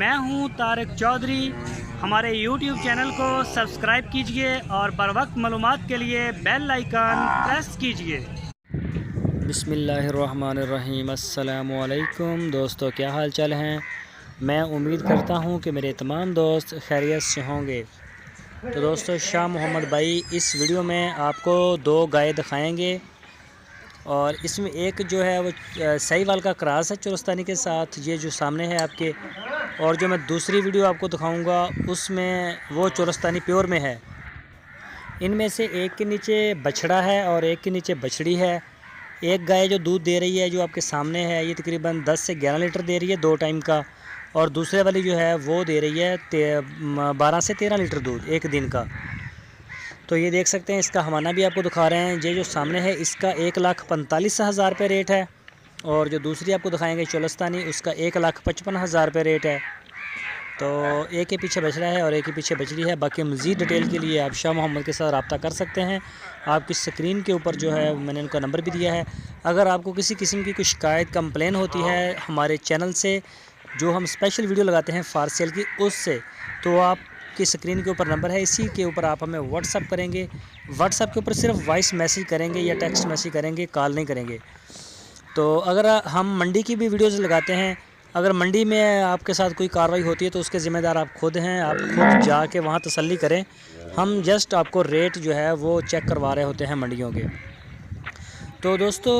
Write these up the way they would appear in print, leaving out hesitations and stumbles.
मैं हूं तारिक चौधरी। हमारे यूट्यूब चैनल को सब्सक्राइब कीजिए और बर वक्त मालूमात के लिए बेल आइकन प्रेस कीजिए। बिस्मिल्लाहिर्रहमानिर्रहीम। अस्सलामु अलैकुम दोस्तों, क्या हाल चाल हैं। मैं उम्मीद करता हूं कि मेरे तमाम दोस्त खैरियत से होंगे। तो दोस्तों, शाह मोहम्मद भाई इस वीडियो में आपको दो गाय दिखाएंगे और इसमें एक जो है वो साहिवाल का क्रॉस है चोलिस्तानी के साथ, ये जो सामने है आपके, और जो मैं दूसरी वीडियो आपको दिखाऊंगा उसमें वो चोलिस्तानी प्योर में है। इनमें से एक के नीचे बछड़ा है और एक के नीचे बछड़ी है। एक गाय जो दूध दे रही है जो आपके सामने है, ये तकरीबन 10 से 11 लीटर दे रही है 2 टाइम का, और दूसरे वाली जो है वो दे रही है 12 से 13 लीटर दूध एक दिन का। तो ये देख सकते हैं, इसका हमारा भी आपको दिखा रहे हैं। ये जो सामने है इसका 1,45,000 रुपये रेट है, और जो दूसरी आपको दिखाएंगे चोलिस्तानी उसका 1,55,000 रुपये रेट है। तो एक के पीछे बछड़ा है और एक के पीछे बछड़ी है। बाकी मज़ीद डिटेल के लिए आप शाह मोहम्मद के साथ रब्ता कर सकते हैं। आपकी स्क्रीन के ऊपर जो है मैंने उनका नंबर भी दिया है। अगर आपको किसी किस्म की कोई शिकायत कंप्लेन होती है हमारे चैनल से, जो हम स्पेशल वीडियो लगाते हैं फॉर सेल की, उससे, तो आप की स्क्रीन के ऊपर नंबर है, इसी के ऊपर आप हमें व्हाट्सअप करेंगे। व्हाट्सअप के ऊपर सिर्फ वॉइस मैसेज करेंगे या टेक्स्ट मैसेज करेंगे, कॉल नहीं करेंगे। तो अगर हम मंडी की भी वीडियोज़ लगाते हैं, अगर मंडी में आपके साथ कोई कार्रवाई होती है तो उसके ज़िम्मेदार आप खुद हैं। आप खुद जाके वहाँ तसल्ली करें। हम जस्ट आपको रेट जो है वो चेक करवा रहे होते हैं मंडियों के। तो दोस्तों,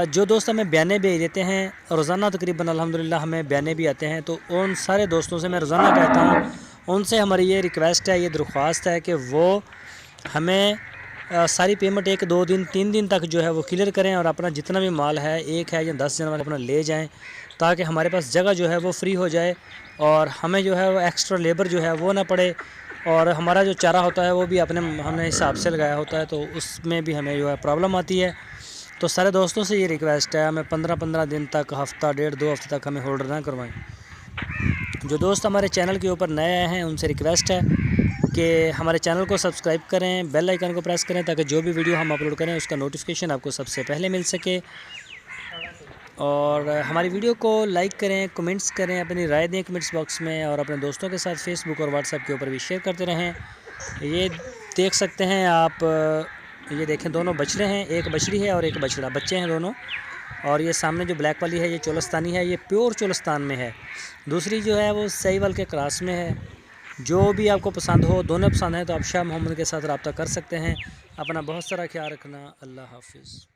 जो दोस्त हमें बयाने भेज देते हैं रोज़ाना, तकरीबन अल्हम्दुलिल्लाह हमें बयाने भी आते हैं, तो उन सारे दोस्तों से मैं रोज़ाना कहता हूँ, उनसे हमारी ये रिक्वेस्ट है, ये दरख्वास्त है कि वो हमें सारी पेमेंट 1, 2 दिन, 3 दिन तक जो है वो क्लियर करें, और अपना जितना भी माल है, 1 है या 10 जनवरी अपना ले जाएं, ताकि हमारे पास जगह जो है वो फ्री हो जाए और हमें जो है वो एक्स्ट्रा लेबर जो है वो ना पड़े। और हमारा जो चारा होता है वो भी हमने हिसाब से लगाया होता है, तो उसमें भी हमें जो है प्रॉब्लम आती है। तो सारे दोस्तों से ये रिक्वेस्ट है, हमें 15-15 दिन तक, हफ़्ता, 1.5-2 हफ्ते तक हमें होल्डर ना करवाएं। जो दोस्त हमारे चैनल के ऊपर नए आए हैं उनसे रिक्वेस्ट है कि हमारे चैनल को सब्सक्राइब करें, बेल आइकन को प्रेस करें, ताकि जो भी वीडियो हम अपलोड करें उसका नोटिफिकेशन आपको सबसे पहले मिल सके। और हमारी वीडियो को लाइक करें, कमेंट्स करें, अपनी राय दें कमेंट्स बॉक्स में, और अपने दोस्तों के साथ फेसबुक और व्हाट्सएप के ऊपर भी शेयर करते रहें। ये देख सकते हैं आप, ये देखें, दोनों बछड़े हैं, एक बछड़ी है और एक बछड़ा, बच्चे हैं दोनों। और ये सामने जो ब्लैक वाली है ये चोलिस्तानी है, ये प्योर चोलिस्तान में है। दूसरी जो है वो साहिवाल के क्रॉस में है। जो भी आपको पसंद हो, दोनों पसंद हैं, तो आप शाह मोहम्मद के साथ रब्ता कर सकते हैं। अपना बहुत सारा ख्याल रखना। अल्लाह हाफिज़।